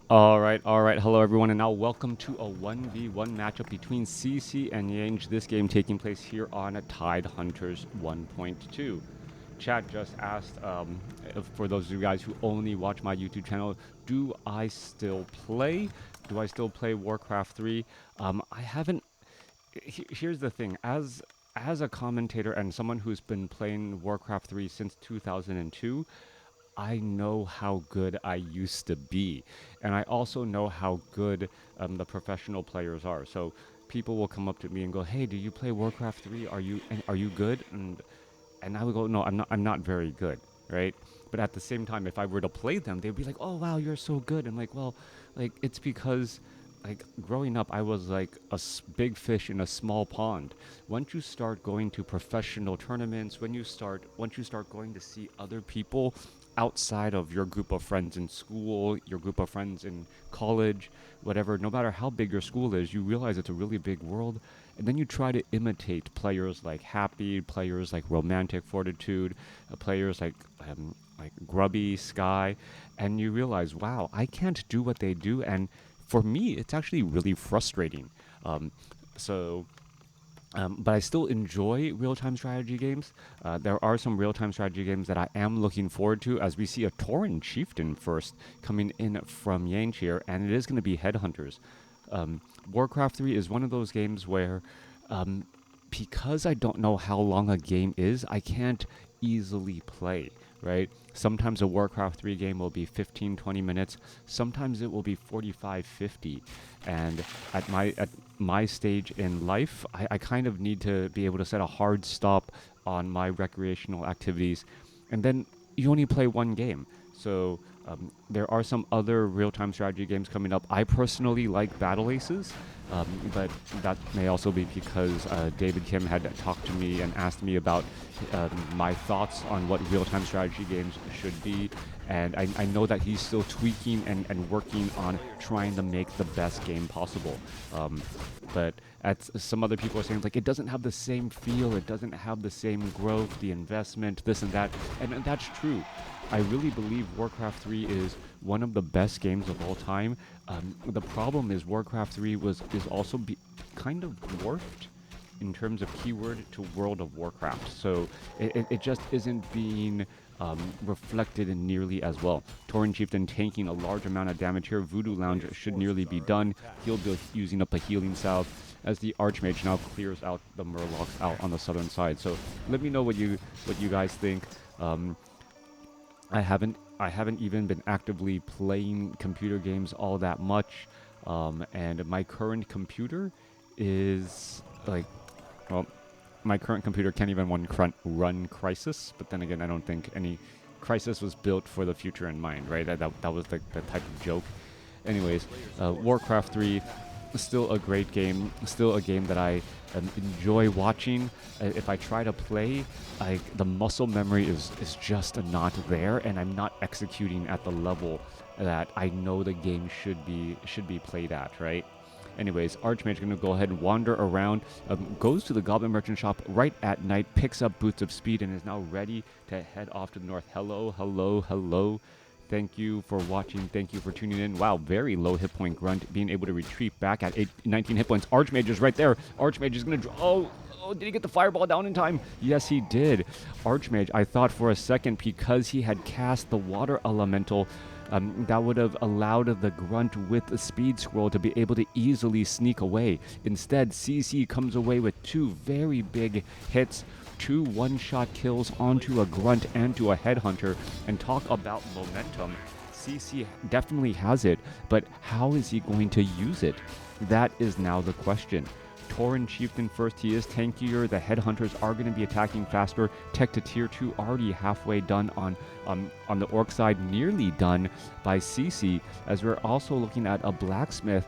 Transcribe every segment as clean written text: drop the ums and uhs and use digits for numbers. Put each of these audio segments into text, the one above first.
All right. Hello, everyone, and now welcome to a 1v1 matchup between CC and Yange. This game taking place here on Tide Hunters 1.2. Chat just asked, for those of you guys who only watch my YouTube channel, do I still play? Do I still play Warcraft 3? I haven't. Here's the thing: as a commentator and someone who's been playing Warcraft 3 since 2002. I know how good I used to be, and I also know how good the professional players are. So people will come up to me and go, "Hey, do you play Warcraft 3? Are you good?" And I would go, "No, I'm not very good." Right? But at the same time, if I were to play them, they'd be like, "Oh wow, you're so good." I'm like, "Well, like it's because like growing up, I was like a big fish in a small pond. Once you start going to professional tournaments, once you start going to see other people outside of your group of friends in school, your group of friends in college, whatever, no matter how big your school is, you realize it's a really big world. And then you try to imitate players like Happy, players like Romantic Fortitude, players like Grubby, Sky, and you realize, wow, I can't do what they do. And for me, it's actually really frustrating. Um, so but I still enjoy real-time strategy games. There are some real-time strategy games that I am looking forward to, as we see a Tauren Chieftain first coming in from Yange here, and it is going to be Headhunters. Warcraft 3 is one of those games where, um, because I don't know how long a game is, I can't easily play, right? Sometimes a Warcraft 3 game will be 15, 20 minutes. Sometimes it will be 45, 50. And at my stage in life, I kind of need to be able to set a hard stop on my recreational activities. And then you only play one game. So there are some other real-time strategy games coming up. I personally like Battle Aces, but that may also be because David Kim had talked to me and asked me about my thoughts on what real-time strategy games should be. And I know that he's still tweaking and working on trying to make the best game possible. But some other people are saying, like, it doesn't have the same feel, it doesn't have the same growth, the investment, this and that. And that's true. I really believe Warcraft 3 is one of the best games of all time. The problem is Warcraft 3 is also kind of dwarfed in terms of keyword to World of Warcraft. So it just isn't being reflected in nearly as well. Tauren Chieftain tanking a large amount of damage here. Voodoo Lounge should nearly be done. He'll be using up a healing salve as the Archmage now clears out the Murlocs out on the southern side. So let me know what you guys think. I haven't even been actively playing computer games all that much, and my current computer is like, well, my current computer can't even run Crisis. But then again, I don't think any Crisis was built for the future in mind, right? That was the type of joke. Anyways, Warcraft 3, still a great game. Still a game that I enjoy watching. If I try to play, the muscle memory is just not there, and I'm not executing at the level that I know the game should be played at, right? Anyways, Archmage gonna go ahead and wander around, goes to the Goblin Merchant shop right at night, picks up Boots of Speed, and is now ready to head off to the north. Hello. Thank you for watching. Thank you for tuning in. Wow, very low hit point Grunt, being able to retreat back at 19 hit points. Archmage is right there. Archmage is gonna oh, did he get the fireball down in time? Yes, he did. Archmage, I thought for a second, because he had cast the water elemental, that would have allowed the Grunt with the speed scroll to be able to easily sneak away. Instead, CC comes away with two very big hits, two one-shot kills onto a Grunt and to a Headhunter. And talk about momentum. CC definitely has it, but how is he going to use it? That is now the question. Tauren Chieftain first, he is tankier. The Headhunters are going to be attacking faster. Tech to tier 2 already halfway done on the Orc side, nearly done by CC, as we're also looking at a Blacksmith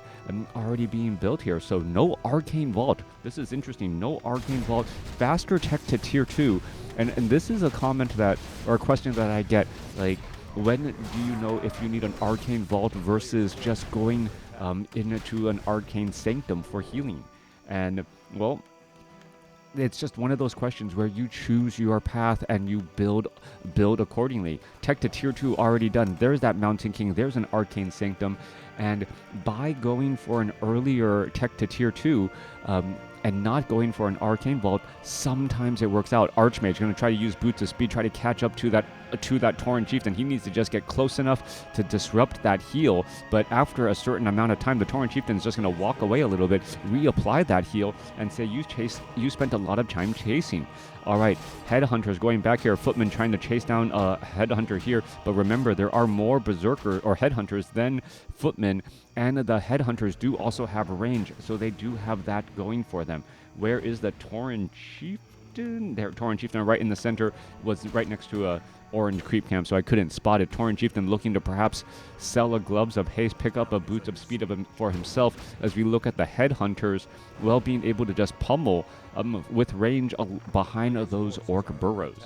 already being built here. So no Arcane Vault. This is interesting. No Arcane Vault. Faster tech to tier 2. And this is a comment that, or a question that I get, like, when do you know if you need an Arcane Vault versus just going into an Arcane Sanctum for healing? And, well, it's just one of those questions where you choose your path and you build accordingly. Tech to tier 2 already done. There's that Mountain King. There's an Arcane Sanctum. And by going for an earlier tech to tier 2, and not going for an Arcane Vault, sometimes it works out. Archmage going to try to use Boots of Speed, try to catch up to that Tauren Chieftain. He needs to just get close enough to disrupt that heal, but after a certain amount of time, the Tauren Chieftain is just going to walk away a little bit, reapply that heal, and say, you spent a lot of time chasing. All right, Headhunters going back here. Footman trying to chase down a Headhunter here, but remember, there are more Berserker or Headhunters than Footmen, and the Headhunters do also have range, so they do have that going for them. Where is the Tauren Chieftain? There, Tauren Chieftain right in the center, was right next to a orange creep camp, so I couldn't spot it. Tauren Chieftain looking to perhaps sell a Gloves of Haste, pick up a Boots of Speed for himself, as we look at the Headhunters, well, being able to just pummel with range behind those Orc burrows.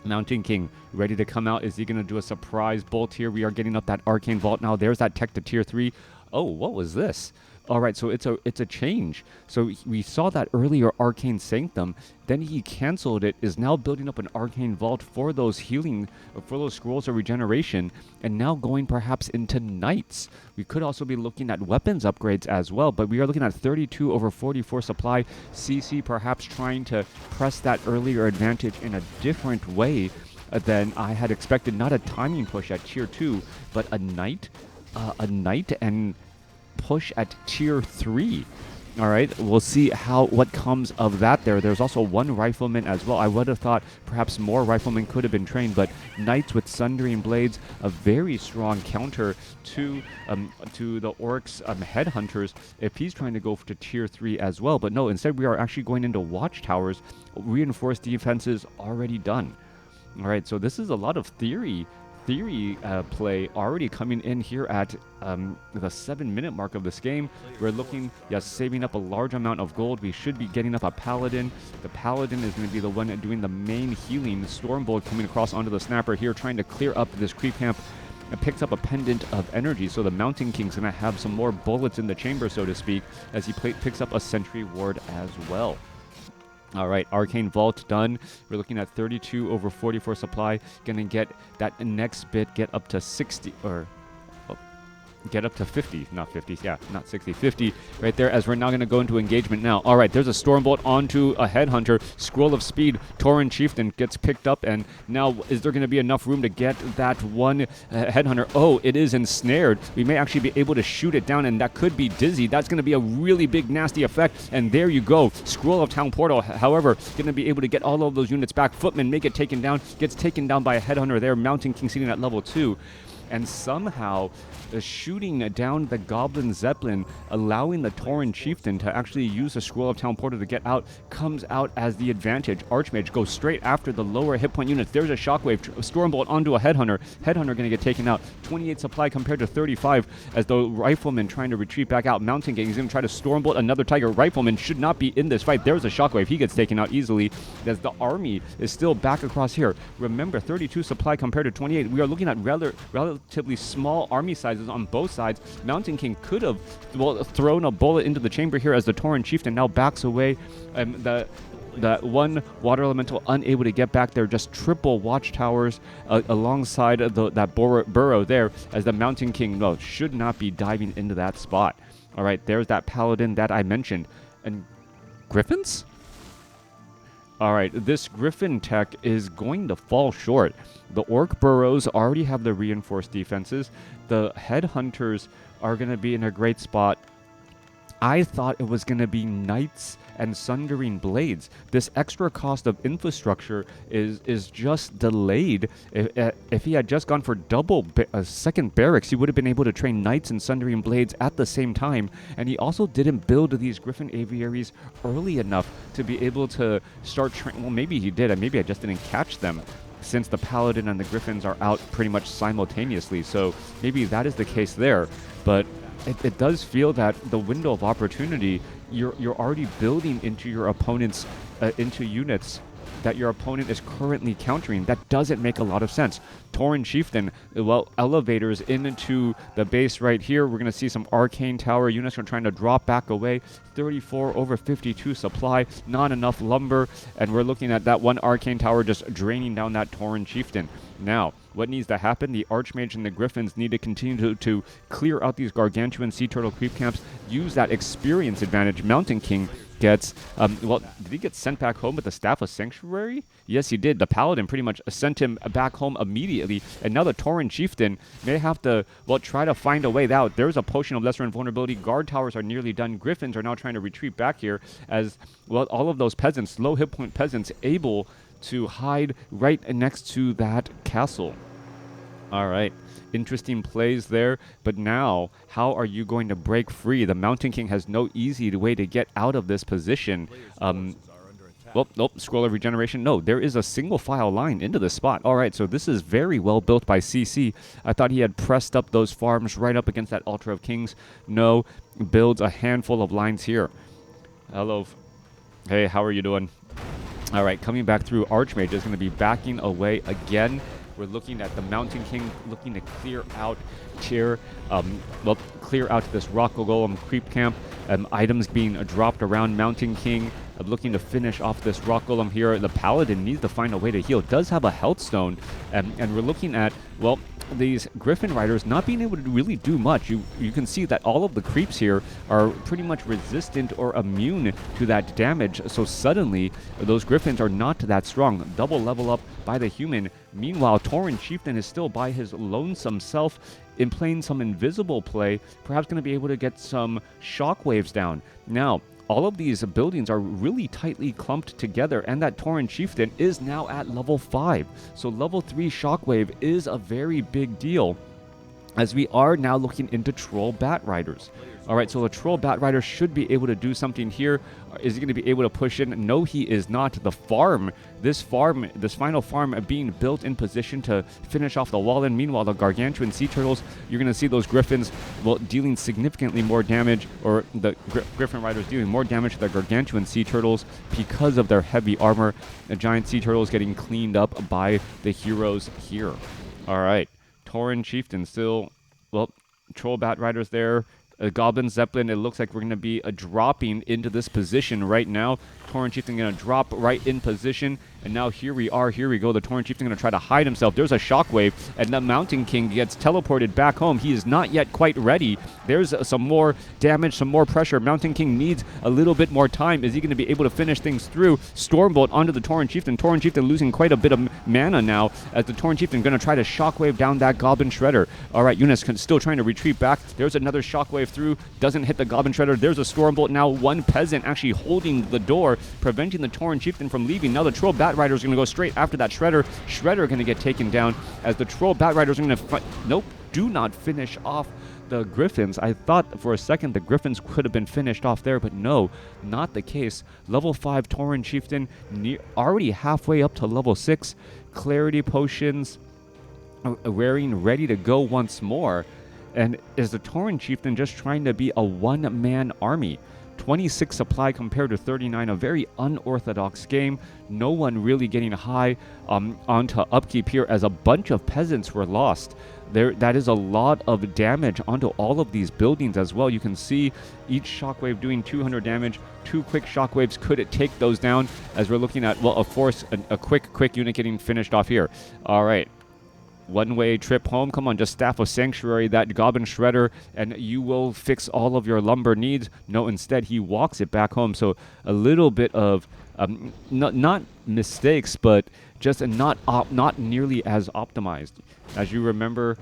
Mountain King ready to come out. Is he going to do a surprise bolt here? We are getting up that Arcane Vault now. There's that tech to tier 3. Oh, what was this? All right, so it's a change. So we saw that earlier Arcane Sanctum, then he canceled it, is now building up an Arcane Vault for those healing, for those scrolls of regeneration, and now going perhaps into Knights. We could also be looking at weapons upgrades as well, but we are looking at 32 over 44 supply. CC perhaps trying to press that earlier advantage in a different way than I had expected. Not a timing push at tier 2, but a Knight and push at tier 3. All right, we'll see what comes of that there. There's also one Rifleman as well. I would have thought perhaps more Riflemen could have been trained, but Knights with Sundering Blades, a very strong counter to the Orcs' Headhunters if he's trying to go to tier 3 as well. But no, instead we are actually going into Watchtowers. Reinforced defenses already done. All right, so this is a lot of theory play already coming in here at the 7-minute mark of this game. We're looking, yes, saving up a large amount of gold. We should be getting up a Paladin. The Paladin is going to be the one doing the main healing. Stormbolt coming across onto the Snapper here, trying to clear up this creep camp, and picks up a Pendant of Energy. So the Mountain King's going to have some more bullets in the chamber, so to speak, as he picks up a Sentry Ward as well. All right, Arcane Vault done. We're looking at 32 over 44 supply. Gonna get that next bit, get up to 60, or get up to 50, not 50, yeah, not 60, 50 right there, as we're now going to go into engagement now. All right, there's a Stormbolt onto a Headhunter. Scroll of Speed, Tauren Chieftain gets picked up, and now is there going to be enough room to get that one Headhunter? Oh, it is ensnared. We may actually be able to shoot it down, and that could be Dizzy. That's going to be a really big, nasty effect, and there you go. Scroll of Town Portal, however, going to be able to get all of those units back. Footman may get taken down, gets taken down by a Headhunter there. Mountain King sitting at level 2. And somehow shooting down the Goblin Zeppelin, allowing the Tauren Chieftain to actually use the Scroll of Town Portal to get out, comes out as the advantage. Archmage goes straight after the lower hit point units. There's a Shockwave, Stormbolt onto a Headhunter. Headhunter going to get taken out. 28 supply compared to 35 as the Rifleman trying to retreat back out. Mountain King is going to try to Stormbolt another Tiger. Rifleman should not be in this fight. There's a Shockwave. He gets taken out easily as the army is still back across here. Remember, 32 supply compared to 28. We are looking at relatively small army sizes on both sides. Mountain King could have thrown a bullet into the chamber here as the Tauren Chieftain now backs away. The one Water Elemental unable to get back there. Just triple Watchtowers alongside that burrow there, as the Mountain King should not be diving into that spot. All right, there's that Paladin that I mentioned. And Griffins? All right, this Griffin tech is going to fall short. The Orc burrows already have the reinforced defenses. The Headhunters are going to be in a great spot. I thought it was going to be Knights and Sundering Blades. This extra cost of infrastructure is just delayed. If he had just gone for double second barracks, he would have been able to train Knights and Sundering Blades at the same time. And he also didn't build these Griffin Aviaries early enough to be able to start training. Well, maybe he did, and maybe I just didn't catch them, since the Paladin and the Griffins are out pretty much simultaneously. So maybe that is the case there. But it does feel that the window of opportunity, you're already building into your opponent's into units that your opponent is currently countering. That doesn't make a lot of sense. Tauren Chieftain, well, elevators into the base right here. We're going to see some Arcane Tower units are trying to drop back away. 34 over 52 supply, not enough lumber, and we're looking at that one Arcane Tower just draining down that Tauren Chieftain. Now, what needs to happen? The Archmage and the Griffins need to continue to clear out these Gargantuan Sea Turtle creep camps, use that experience advantage Mountain King gets. Well, did he get sent back home with the Staff of Sanctuary? Yes, he did. The Paladin pretty much sent him back home immediately, and now the Tauren Chieftain may have to, well, try to find a way out. There's a Potion of Lesser Invulnerability. Guard towers are nearly done. Griffins are now trying to retreat back here as, well, all of those peasants, low hit point peasants, able to hide right next to that castle. All right, interesting plays there, but now how are you going to break free? The Mountain King has no easy way to get out of this position. Well, nope, scroll of regeneration. No, there is a single file line into this spot. All right, so this is very well built by CC. I thought he had pressed up those farms right up against that Altar of Kings. No, builds a handful of lines here. Hello. Hey, how are you doing? All right, coming back through, Archmage is going to be backing away again. We're looking at the Mountain King looking to clear out here, well, clear out this Rock Golem creep camp. Items being dropped around Mountain King, looking to finish off this Rock Golem here. The Paladin needs to find a way to heal. Does have a health stone, and we're looking at, well, these Griffin Riders not being able to really do much. You can see that all of the creeps here are pretty much resistant or immune to that damage. So suddenly, those Griffins are not that strong. Double level up by the human. Meanwhile, Tauren Chieftain is still by his lonesome self in playing some invisible play, perhaps going to be able to get some shockwaves down. Now, all of these buildings are really tightly clumped together, and that Tauren Chieftain is now at level 5. So level 3 Shockwave is a very big deal, as we are now looking into Troll Bat Riders. All right, so the Troll Bat Rider should be able to do something here. Is he going to be able to push in? No, he is not. The farm, this final farm being built in position to finish off the wall. And meanwhile, the Gargantuan Sea Turtles, you're going to see those Griffins, well, dealing significantly more damage, or the Griffin Riders dealing more damage to the Gargantuan Sea Turtles because of their heavy armor. The Giant Sea Turtles getting cleaned up by the heroes here. All right, Tauren Chieftain still, well, Troll Bat Riders there. Goblin Zeppelin, it looks like we're going to be dropping into this position right now. Tauren Chieftain going to drop right in position. And now here we are. Here we go. The Tauren Chieftain going to try to hide himself. There's a shockwave. And the Mountain King gets teleported back home. He is not yet quite ready. There's some more damage, some more pressure. Mountain King needs a little bit more time. Is he going to be able to finish things through? Stormbolt onto the Tauren Chieftain. Tauren Chieftain losing quite a bit of mana now, as the Tauren Chieftain going to try to shockwave down that Goblin Shredder. All right, Eunice still trying to retreat back. There's another shockwave through. Doesn't hit the Goblin Shredder. There's a Stormbolt now. One peasant actually holding the door, preventing the Tauren Chieftain from leaving. Now the Troll Bat Rider is going to go straight after that Shredder. Shredder going to get taken down, as the Troll Bat Riders are going to nope, do not finish off the Griffins. I thought for a second the Griffins could have been finished off there, but no, not the case. Level 5 Tauren Chieftain already halfway up to level 6. Clarity Potions wearing, ready to go once more. And is the Tauren Chieftain just trying to be a one-man army? 26 supply compared to 39, a very unorthodox game. No one really getting high onto upkeep here, as a bunch of peasants were lost. That is a lot of damage onto all of these buildings as well. You can see each shockwave doing 200 damage. 2 quick shockwaves could it take those down, as we're looking at, well, of course, a quick unit getting finished off here. All right. One-way trip home. Come on, just Staff of Sanctuary, that Goblin Shredder, and you will fix all of your lumber needs. No, instead, he walks it back home. So a little bit of, not mistakes, but just not nearly as optimized. As you remember,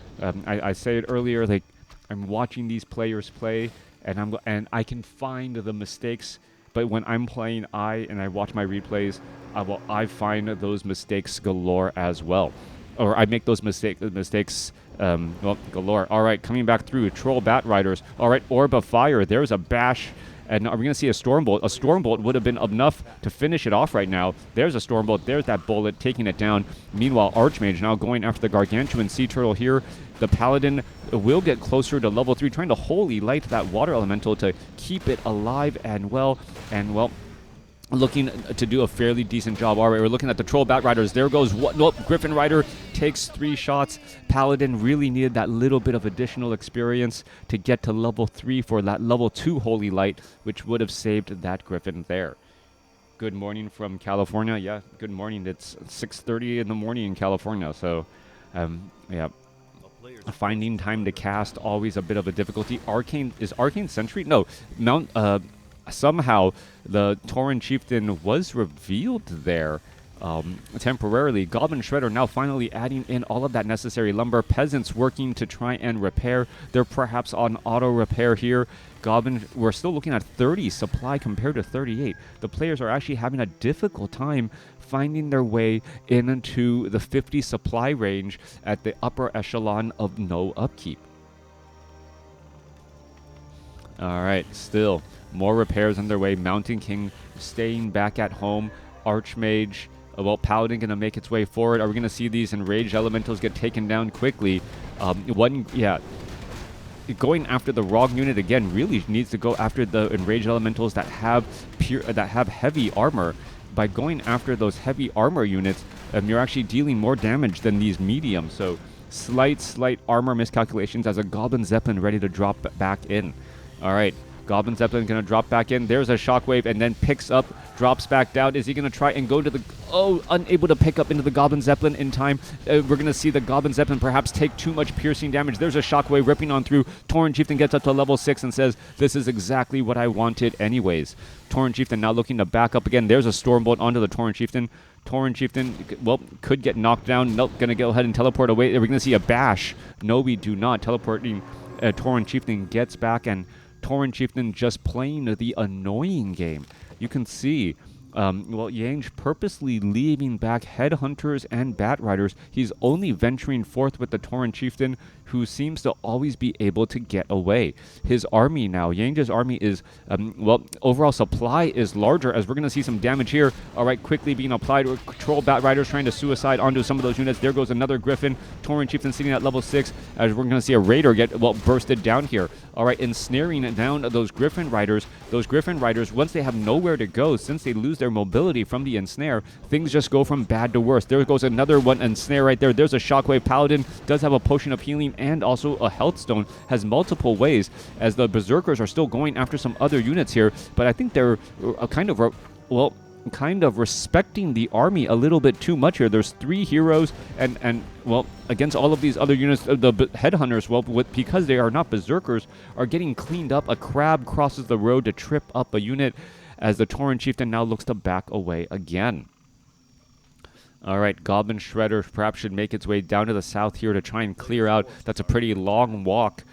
I said earlier, like, I'm watching these players play, and I can find the mistakes. But when I'm playing and I watch my replays, I find those mistakes galore as well. Or I make those mistakes well, galore. All right, coming back through, Troll Bat Riders. All right, Orb of Fire. There's a bash. And are we going to see a Stormbolt? A Stormbolt would have been enough to finish it off right now. There's a Stormbolt. There's that bullet taking it down. Meanwhile, Archmage now going after the Gargantuan Sea Turtle here. The Paladin will get closer to level 3, trying to Holy Light that Water Elemental to keep it alive and well. And, well, looking to do a fairly decent job. All right, we're looking at the Troll Bat Riders. There goes what? Nope, Griffin Rider takes 3 shots. Paladin really needed that little bit of additional experience to get to level 3 for that level 2 Holy Light, which would have saved that Griffin there. Good morning from California. Yeah, good morning. It's 6:30 in the morning in California, so yeah. Finding time to cast, always a bit of a difficulty. Is Arcane Sentry? No, somehow the Tauren Chieftain was revealed there temporarily. Goblin Shredder now finally adding in all of that necessary lumber. Peasants working to try and repair. They're perhaps on auto repair here. Goblin, we're still looking at 30 supply compared to 38. The players are actually having a difficult time finding their way into the 50 supply range at the upper echelon of no upkeep. All right, still more repairs underway. Mountain King staying back at home. Archmage, well, Paladin going to make its way forward. Are we going to see these enraged elementals get taken down quickly? Going after the Rogue unit again really needs to go after the enraged elementals that have heavy armor. By going after those heavy armor units, you're actually dealing more damage than these medium. So slight armor miscalculations as a Goblin Zeppelin ready to drop back in. All right, Goblin Zeppelin going to drop back in. There's a shockwave and then picks up, drops back down. Is he going to try and go to the... Oh, unable to pick up into the Goblin Zeppelin in time. We're going to see the Goblin Zeppelin perhaps take too much piercing damage. There's a shockwave ripping on through. Tauren Chieftain gets up to level 6 and says, this is exactly what I wanted anyways. Tauren Chieftain now looking to back up again. There's a Stormbolt onto the Tauren Chieftain. Tauren Chieftain, well, could get knocked down. Nope, going to go ahead and teleport away. Are we going to see a bash? No, we do not. Teleporting Tauren Chieftain gets back, and Tauren Chieftain just playing the annoying game. You can see, Yange purposely leaving back Headhunters and Bat Riders. He's only venturing forth with the Tauren Chieftain, who seems to always be able to get away. His army now, Yange's army is, overall supply is larger, as we're going to see some damage here. All right, quickly being applied. Troll Bat Riders trying to suicide onto some of those units. There goes another Griffin. Tauren Chieftain sitting at level 6, as we're going to see a Raider get, bursted down here. All right, ensnaring down those Griffin Riders. Those Griffin Riders, once they have nowhere to go, since they lose their mobility from the ensnare, things just go from bad to worse. There goes another one, ensnare right there. There's a Shockwave. Paladin does have a Potion of Healing and also a Health Stone, has multiple ways, as the Berserkers are still going after some other units here, but I think they're kind of respecting the army a little bit too much here. There's 3 heroes, and against all of these other units, the Headhunters, because they are not Berserkers, are getting cleaned up. A crab crosses the road to trip up a unit, as the Tauren Chieftain now looks to back away again. All right, Goblin Shredder perhaps should make its way down to the south here to try and clear out. That's a pretty long walk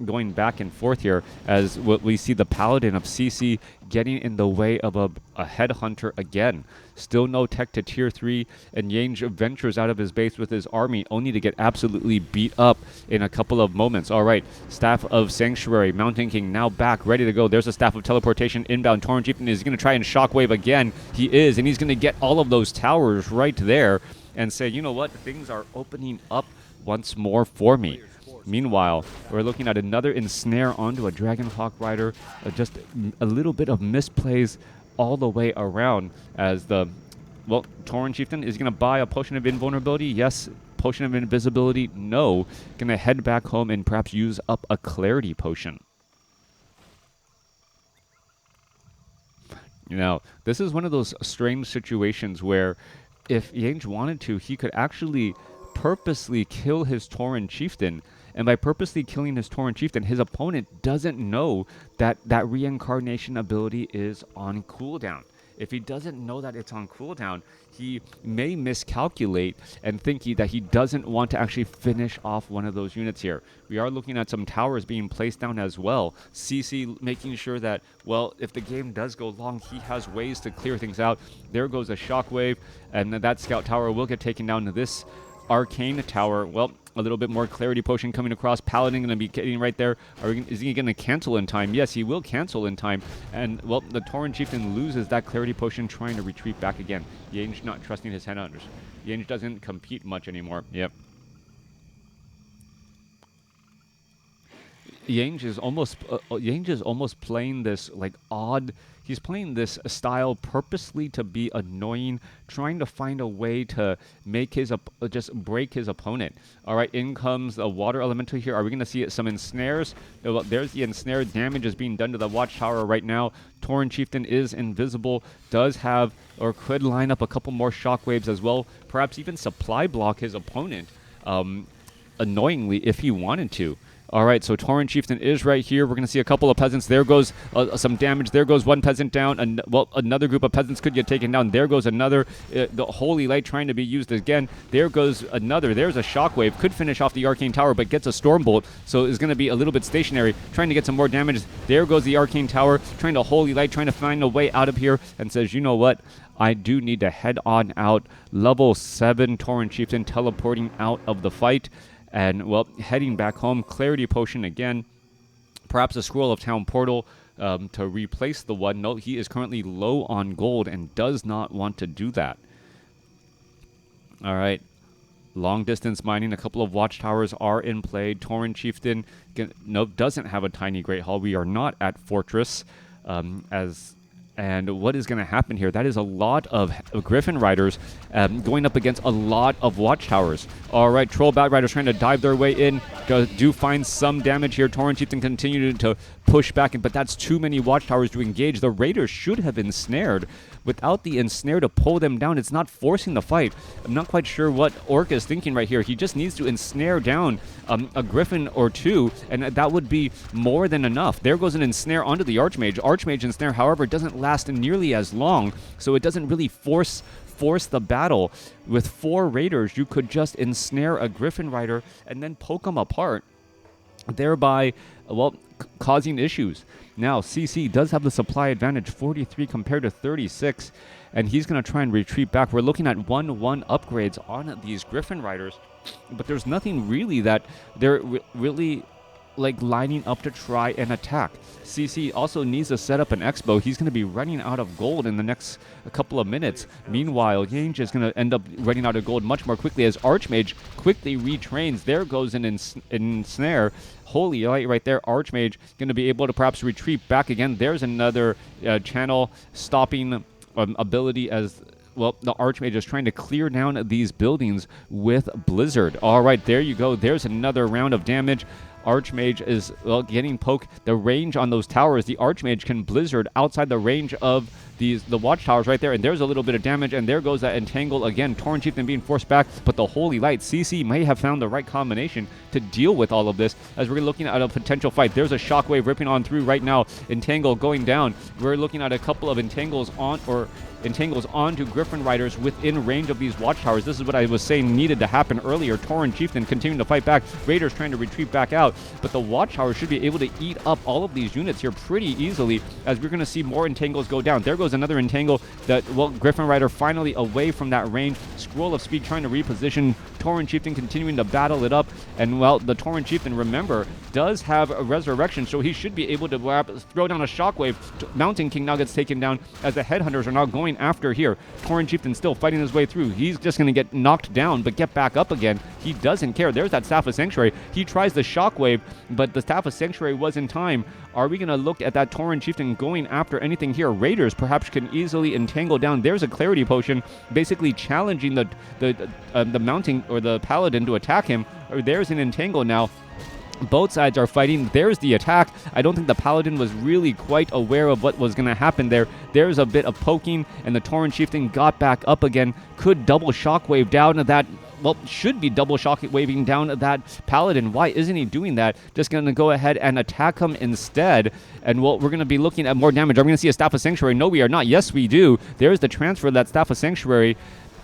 going back and forth here, as we see the Paladin of CC getting in the way of a Headhunter again. Still no tech to tier 3, and Yange ventures out of his base with his army, only to get absolutely beat up in a couple of moments. All right, Staff of Sanctuary, Mountain King now back, ready to go. There's a Staff of Teleportation inbound. Tauren Chieftain is going to try and Shockwave again. He is, and he's going to get all of those towers right there and say, you know what, things are opening up once more for me. Meanwhile, we're looking at another ensnare onto a Dragonhawk Rider. Just a little bit of misplays all the way around, as the, Tauren Chieftain is going to buy a Potion of Invulnerability. Yes. Potion of Invisibility. No. Going to head back home and perhaps use up a Clarity Potion. Now, this is one of those strange situations where if Yange wanted to, he could actually purposely kill his Tauren Chieftain. And by purposely killing his Tauren Chieftain, his opponent doesn't know that that reincarnation ability is on cooldown. If he doesn't know that it's on cooldown, he may miscalculate and think that he doesn't want to actually finish off one of those units here. We are looking at some towers being placed down as well. CC making sure that, if the game does go long, he has ways to clear things out. There goes a Shockwave, and that Scout Tower will get taken down to this Arcane Tower. A little bit more Clarity Potion coming across. Paladin going to be getting right there. Is he going to cancel in time? Yes, he will cancel in time. And, the Tauren Chieftain loses that Clarity Potion, trying to retreat back again. Yange not trusting his Headhunters. Yange doesn't compete much anymore. Yep. Yange is almost playing this like odd. He's playing this style purposely to be annoying, trying to find a way to make his just break his opponent. All right, in comes the water elemental here. Are we going to see some ensnares? Well, there's the ensnare. Damage is being done to the watchtower right now. Tauren Chieftain is invisible. Does have or could line up a couple more shockwaves as well. Perhaps even supply block his opponent. Annoyingly, if he wanted to. All right, so Tauren Chieftain is right here. We're going to see a couple of peasants. There goes some damage. There goes one peasant down. Well, another group of peasants could get taken down. There goes another. The Holy Light trying to be used again. There goes another. There's a Shockwave. Could finish off the Arcane Tower, but gets a Stormbolt, so is going to be a little bit stationary, trying to get some more damage. There goes the Arcane Tower, trying to Holy Light, trying to find a way out of here, and says, you know what? I do need to head on out. Level 7 Tauren Chieftain teleporting out of the fight. And, well, heading back home, Clarity Potion again. Perhaps a Scroll of Town Portal to replace the one. No, he is currently low on gold and does not want to do that. All right. Long distance mining. A couple of watchtowers are in play. Tauren Chieftain doesn't have a tiny Great Hall. We are not at Fortress And what is going to happen here? That is a lot of Griffin Riders going up against a lot of Watchtowers. All right, Troll Bat Riders trying to dive their way in. Do find some damage here. Tauren Chieftain continue to push back, but that's too many Watchtowers to engage. The Raiders should have ensnared. Without the ensnare to pull them down, it's not forcing the fight. I'm not quite sure what Orc is thinking right here. He just needs to ensnare down a Griffin or two, and that would be more than enough. There goes an ensnare onto the Archmage. Archmage ensnare, however, doesn't last nearly as long, so it doesn't really force the battle. With 4 Raiders, you could just ensnare a Griffin Rider and then poke them apart, thereby, well, causing issues. Now, CC does have the supply advantage, 43 compared to 36, and he's going to try and retreat back. We're looking at 1-1 upgrades on these Griffin Riders, but there's nothing really that they're really like lining up to try and attack. CC also needs to set up an expo. He's going to be running out of gold in the next couple of minutes. Meanwhile, Yange is going to end up running out of gold much more quickly as Archmage quickly retrains. There goes an ensnare. Holy Light right there. Archmage going to be able to perhaps retreat back again. There's another channel stopping ability as well. The Archmage is trying to clear down these buildings with Blizzard. All right, there you go. There's another round of damage. Archmage is, well, getting poked. The range on those towers, the Archmage can Blizzard outside the range of the watchtowers right there, and there's a little bit of damage, and there goes that Entangle again. Tauren Chieftain being forced back, but the Holy Light, CC may have found the right combination to deal with all of this as we're looking at a potential fight. There's a Shockwave ripping on through right now. Entangle going down. We're looking at a couple of Entangles onto Griffin Riders within range of these watchtowers. This is what I was saying needed to happen earlier. Tauren Chieftain continuing to fight back. Raiders trying to retreat back out, but the watchtowers should be able to eat up all of these units here pretty easily as we're going to see more Entangles go down. There goes another Entangle. That, well, Griffin Rider finally away from that range. Scroll of Speed trying to reposition. Tauren Chieftain continuing to battle it up, and, well, the Tauren Chieftain, remember, does have a resurrection, so he should be able to throw down a Shockwave. Mountain King now gets taken down as the Headhunters are now going after here. Tauren Chieftain still fighting his way through. He's just going to get knocked down, but get back up again. He doesn't care. There's that Staff of Sanctuary. He tries the Shockwave, but the Staff of Sanctuary was in time. Are we going to look at that Tauren Chieftain going after anything here? Raiders perhaps can easily entangle down. There's a Clarity Potion, basically challenging the Mounting or the Paladin to attack him. Or there's an Entangle now. Both sides are fighting. There's the attack. I don't think the Paladin was really quite aware of what was going to happen there. There's a bit of poking, and the Tauren Chieftain got back up again. Could double Shockwave down to that, well, should be double Shockwaving down that Paladin. Why isn't he doing that? Just going to go ahead and attack him instead. And, well, we're going to be looking at more damage. Are we going to see a Staff of Sanctuary? No, we are not. Yes, we do. There's the transfer of that Staff of Sanctuary.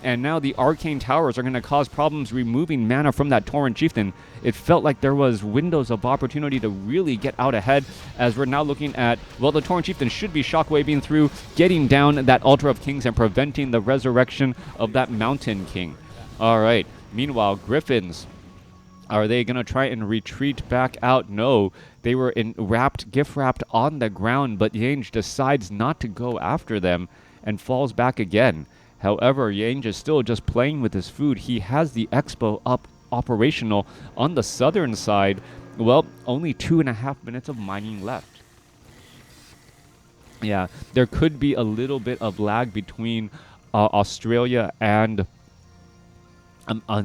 And now the Arcane Towers are going to cause problems removing mana from that Tauren Chieftain. It felt like there was windows of opportunity to really get out ahead as we're now looking at, well, the Tauren Chieftain should be Shockwaving through, getting down that Altar of Kings and preventing the resurrection of that Mountain King. All right. Meanwhile, Griffins, are they going to try and retreat back out? No. They were gift wrapped on the ground, but Yange decides not to go after them and falls back again. However, Yange is still just playing with his food. He has the expo up operational on the southern side well, only 2.5 minutes of mining left. Yeah, there could be a little bit of lag between Australia and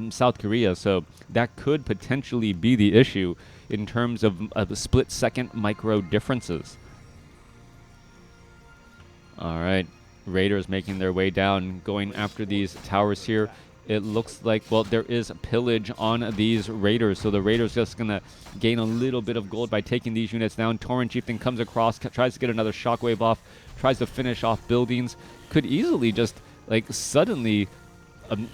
South Korea, so that could potentially be the issue in terms of split-second micro differences. All right, Raiders making their way down, going after these towers here. It looks like, well, there is pillage on these Raiders, so the Raiders just going to gain a little bit of gold by taking these units down. Torrent Chieftain comes across, tries to get another shockwave off, tries to finish off buildings. Could easily just, like, suddenly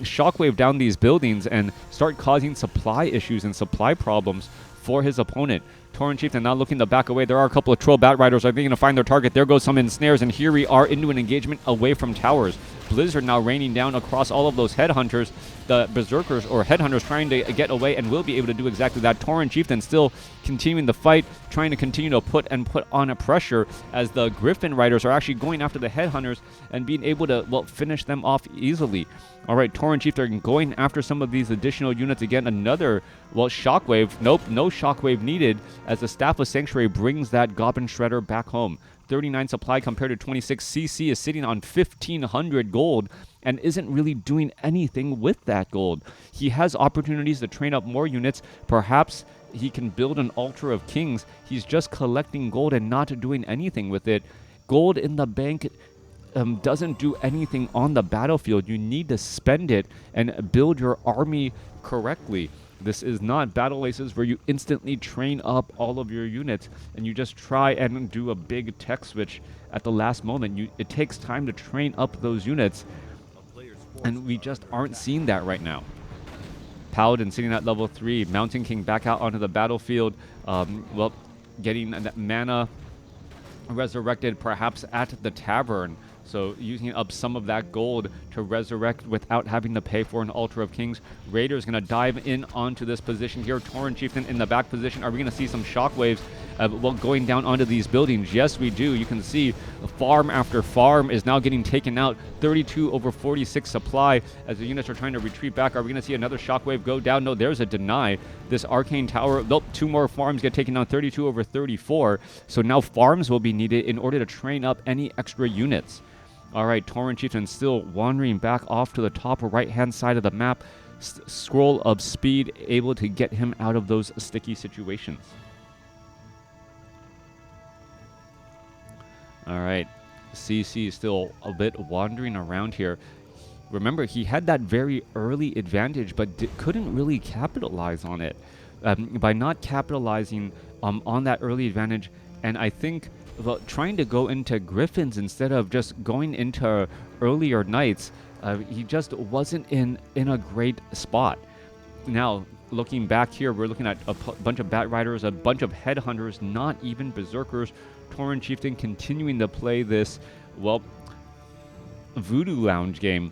shockwave down these buildings and start causing supply issues and supply problems for his opponent. Torrent Chieftain not looking to back away. There are a couple of Troll Bat Riders. Are they going to find their target? There goes some ensnares, and here we are into an engagement away from towers. Blizzard now raining down across all of those headhunters, the berserkers or headhunters trying to get away, and will be able to do exactly that. Torrent Chieftain still continuing the fight, trying to continue to put on a pressure as the Griffin Riders are actually going after the headhunters and being able to, well, finish them off easily. All right, Torrent Chieftain going after some of these additional units again. Another, well, shockwave. Nope, no shockwave needed as the Staff of Sanctuary brings that Goblin Shredder back home. 39 supply compared to 26. CC is sitting on 1,500 gold and isn't really doing anything with that gold. He has opportunities to train up more units. Perhaps he can build an Altar of Kings. He's just collecting gold and not doing anything with it. Gold in the bank doesn't do anything on the battlefield. You need to spend it and build your army correctly. This is not Battle Aces where you instantly train up all of your units and you just try and do a big tech switch at the last moment. It takes time to train up those units, and we just aren't seeing that right now. Paladin sitting at level 3, Mountain King back out onto the battlefield, well, getting that mana resurrected perhaps at the tavern. So using up some of that gold to resurrect without having to pay for an Altar of Kings. Raiders going to dive in onto this position here. Torrent Chieftain in the back position. Are we going to see some shockwaves well, going down onto these buildings? Yes, we do. You can see farm after farm is now getting taken out. 32 over 46 supply as the units are trying to retreat back. Are we going to see another shockwave go down? No, there's a deny. This Arcane Tower, nope, 2 more farms get taken down. 32 over 34. So now farms will be needed in order to train up any extra units. All right, Torrent Chieftain still wandering back off to the top right-hand side of the map. Scroll of Speed able to get him out of those sticky situations. All right, CC is still a bit wandering around here. Remember, he had that very early advantage, but couldn't really capitalize on it. By not capitalizing on that early advantage, and I think trying to go into Griffins instead of just going into earlier Knights, he just wasn't in a great spot. Now, looking back here, we're looking at a bunch of Bat Riders, a bunch of Headhunters, not even Berserkers. Torrent Chieftain continuing to play this, well, Voodoo Lounge game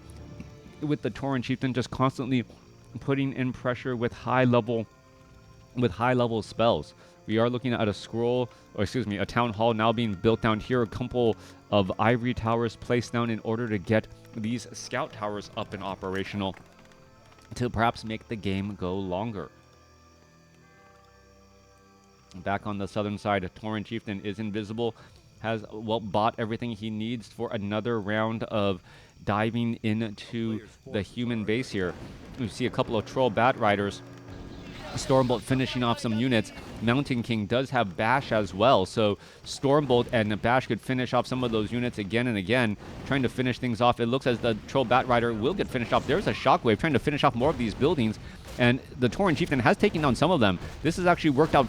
with the Torrent Chieftain just constantly putting in pressure with high level spells. We are looking at a scroll, or excuse me, a town hall now being built down here. A couple of ivory towers placed down in order to get these scout towers up and operational to perhaps make the game go longer. Back on the southern side, Torrent Chieftain is invisible, has, well, bought everything he needs for another round of diving into the human base here. We see a couple of Troll Bat Riders. Stormbolt finishing off some units. Mountain King does have Bash as well, so Stormbolt and Bash could finish off some of those units again and again, trying to finish things off. It looks as the Troll Bat Rider will get finished off. There's a Shockwave trying to finish off more of these buildings, and the Torrent Chieftain has taken down some of them. This has actually worked out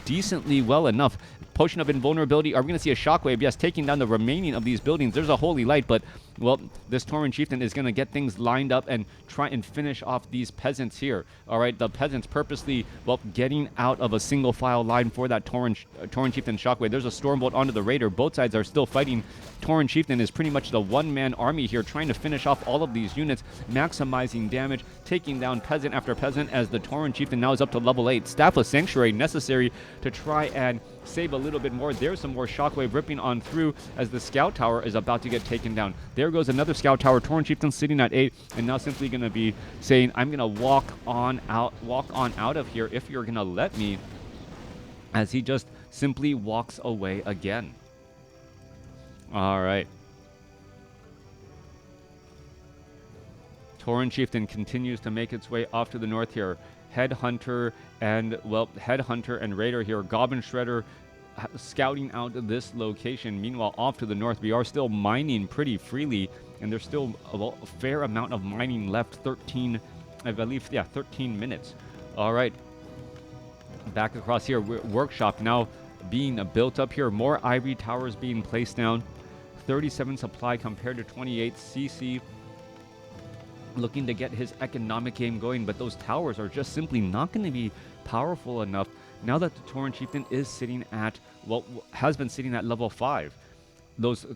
decently well enough. Potion of Invulnerability. Are we going to see a Shockwave? Yes, taking down the remaining of these buildings. There's a Holy Light, but, well, this Torrent Chieftain is going to get things lined up and try and finish off these peasants here. All right, the peasants purposely, well, getting out of a single file line for that Torrent Chieftain Shockwave. There's a Stormbolt onto the Raider. Both sides are still fighting. Torrent Chieftain is pretty much the one-man army here, trying to finish off all of these units, maximizing damage, taking down peasant after peasant as the Torrent Chieftain now is up to level 8. Staff of Sanctuary necessary to try and save a little bit more. There's some more Shockwave ripping on through as the Scout Tower is about to get taken down. There goes another Scout Tower. Torrent Chieftain sitting at 8 and now simply going to be saying, I'm going to walk on out of here if you're going to let me. as he just simply walks away again. All right. Tauren Chieftain continues to make its way off to the north here. Headhunter and Raider here. Goblin Shredder scouting out this location. Meanwhile, off to the north, we are still mining pretty freely, and there's still a fair amount of mining left. 13 minutes. All right. Back across here, workshop now being built up here. More ivory towers being placed down. 37 supply compared to 28. CC looking to get his economic game going, but those towers are just simply not going to be powerful enough now that the Tauren Chieftain is sitting at, well, has been sitting at level 5. Those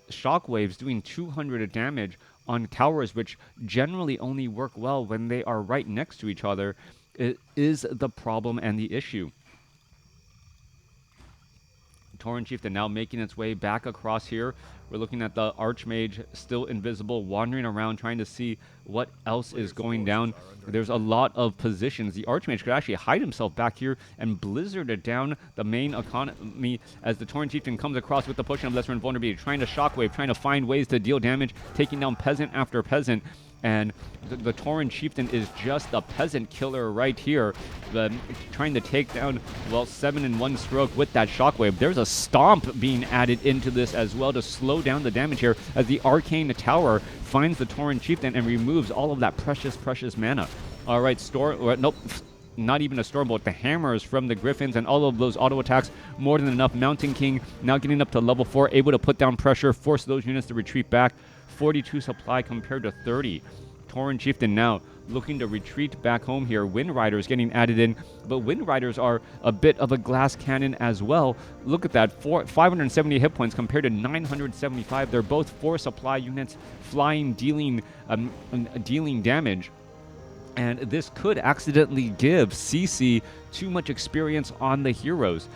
shockwaves doing 200 damage on towers, which generally only work well when they are right next to each other, is the problem and the issue. Tauren Chieftain now making its way back across here. We're looking at the Archmage still invisible, wandering around trying to see what else is going down. There's a lot of positions. The Archmage could actually hide himself back here and blizzard down the main economy as the Tauren Chieftain comes across with the potion of lesser invulnerability, trying to shockwave, trying to find ways to deal damage, taking down peasant after peasant. And the Tauren Chieftain is just a peasant killer right here, trying to take down, well, 7 in one stroke with that shockwave. There's a stomp being added into this as well to slow down the damage here as the Arcane Tower finds the Tauren Chieftain and removes all of that precious mana. All right, nope, not even a Stormbolt. The hammers from the Griffins and all of those auto attacks, more than enough. Mountain King now getting up to level 4, able to put down pressure, force those units to retreat back. 42 supply compared to 30. Tauren Chieftain now looking to retreat back home here. Wind Riders getting added in, but Wind Riders are a bit of a glass cannon as well. Look at that, 570 hit points compared to 975. They're both 4 supply units, flying, dealing damage. And this could accidentally give CC too much experience on the heroes.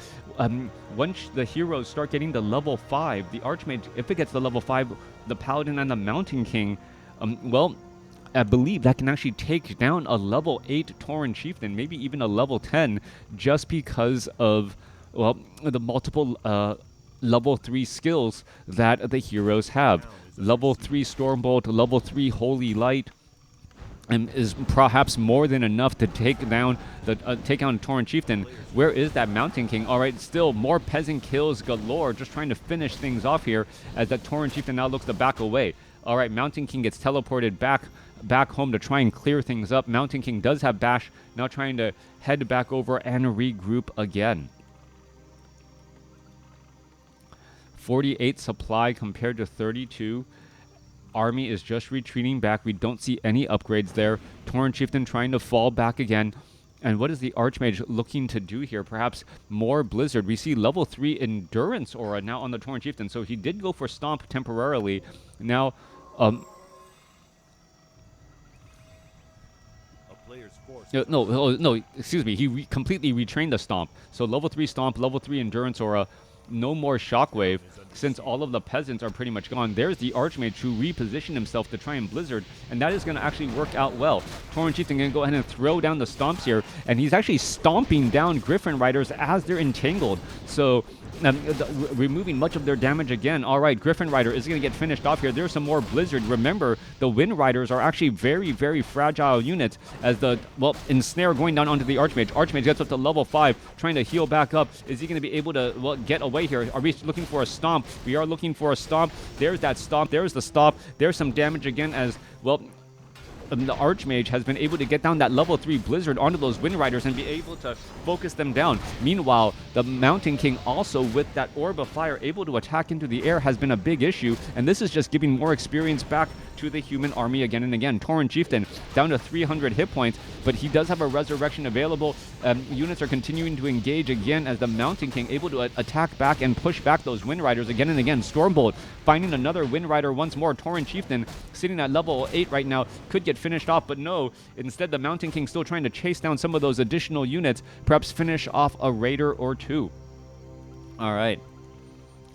Once the heroes start getting to level 5, the Archmage, if it gets to level 5, the Paladin and the Mountain King, well, I believe that can actually take down a level 8 Tauren Chieftain, maybe even a level 10, just because of, well, the multiple level 3 skills that the heroes have. Level 3 Stormbolt, level 3 Holy Light, and is perhaps more than enough to take down Tauren Chieftain. Where is that Mountain King? All right, still more peasant kills galore, just trying to finish things off here as that Tauren Chieftain now looks to back away. All right, Mountain King gets teleported back home to try and clear things up. Mountain King does have bash, now trying to head back over and regroup again. 48 supply compared to 32. Army is just retreating back. We don't see any upgrades there. Tauren Chieftain trying to fall back again. And what is the Archmage looking to do here? Perhaps more Blizzard. We see level 3 Endurance Aura now on the Tauren Chieftain. So he did go for Stomp temporarily. Now, no, excuse me. He completely retrained the Stomp. So level 3 Stomp, level 3 Endurance Aura. No more Shockwave, since all of the peasants are pretty much gone. There's the Archmage who repositioned himself to try and Blizzard, and that is going to actually work out well. Tauren Chieftain going to go ahead and throw down the stomps here, and he's actually stomping down Griffin Riders as they're entangled. So removing much of their damage again. All right, Griffin Rider is going to get finished off here. There's some more Blizzard. Remember, the Wind Riders are actually very, very fragile units as the, well, ensnare going down onto the Archmage. Archmage gets up to level 5, trying to heal back up. Is he going to be able to, well, get away here? Are we looking for a stomp? We are looking for a stomp. There's that stomp. There's the stomp. There's some damage again as, well, the Archmage has been able to get down that level 3 Blizzard onto those Wind Riders and be able to focus them down. Meanwhile, the Mountain King also with that Orb of Fire able to attack into the air has been a big issue, and this is just giving more experience back to the human army again and again. Tauren Chieftain down to 300 hit points, but he does have a resurrection available. Units are continuing to engage again as the Mountain King able to attack back and push back those Wind Riders again and again. Stormbolt finding another Wind Rider once more. Tauren Chieftain sitting at level 8 right now, could get finished off, but no. Instead, the Mountain King still trying to chase down some of those additional units, perhaps finish off a Raider or two. All right.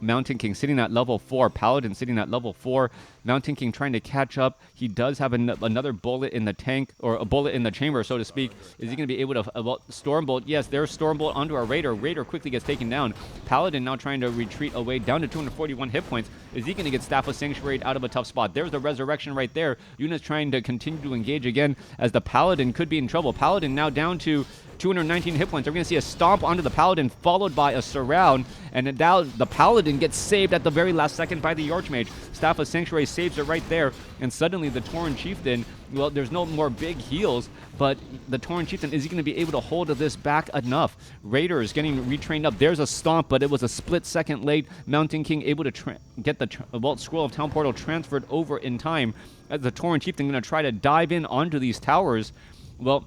Mountain King sitting at level 4. Paladin sitting at level 4. Mountain King trying to catch up. He does have another bullet in the tank, or a bullet in the chamber, so to speak. Is he going to be able to Stormbolt? Yes, there's Stormbolt onto a Raider. Raider quickly gets taken down. Paladin now trying to retreat away down to 241 hit points. Is he going to get Staff of Sanctuary out of a tough spot? There's the Resurrection right there. Yuna's trying to continue to engage again as the Paladin could be in trouble. Paladin now down to 219 hit points. We're going to see a stomp onto the Paladin, followed by a surround, and now the Paladin gets saved at the very last second by the Archmage. Staff of Sanctuary saves it right there, and suddenly the Tauren Chieftain, well, there's no more big heals, but the Tauren Chieftain, is he going to be able to hold this back enough? Raiders getting retrained up. There's a stomp, but it was a split second late. Mountain King able to get the Scroll of Town Portal transferred over in time, as the Tauren Chieftain going to try to dive in onto these towers. Well,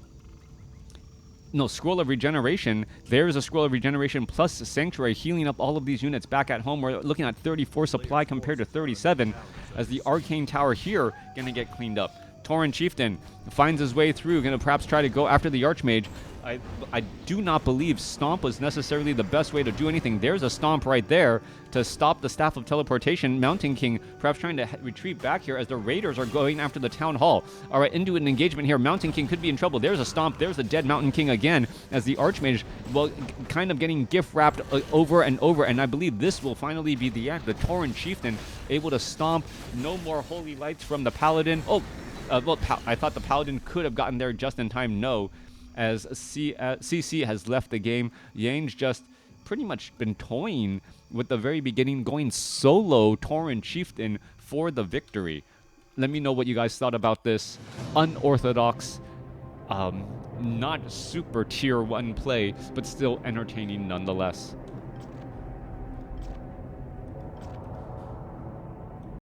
no, Scroll of Regeneration. There's a Scroll of Regeneration plus Sanctuary healing up all of these units back at home. We're looking at 34 supply compared to 37, as the Arcane Tower here going to get cleaned up. Tauren Chieftain finds his way through, going to perhaps try to go after the Archmage. I do not believe Stomp was necessarily the best way to do anything. There's a Stomp right there to stop the Staff of Teleportation. Mountain King perhaps trying to retreat back here as the Raiders are going after the Town Hall. All right, into an engagement here. Mountain King could be in trouble. There's a Stomp. There's a dead Mountain King again, as the Archmage, well, kind of getting gift wrapped over and over, and I believe this will finally be the end. The Tauren Chieftain able to stomp. No more Holy Lights from the Paladin. Oh, well, I thought the Paladin could have gotten there just in time. No, as CC has left the game. Yange just pretty much been toying with the very beginning, going solo Tauren Chieftain for the victory. Let me know what you guys thought about this unorthodox, not super tier 1 play, but still entertaining nonetheless.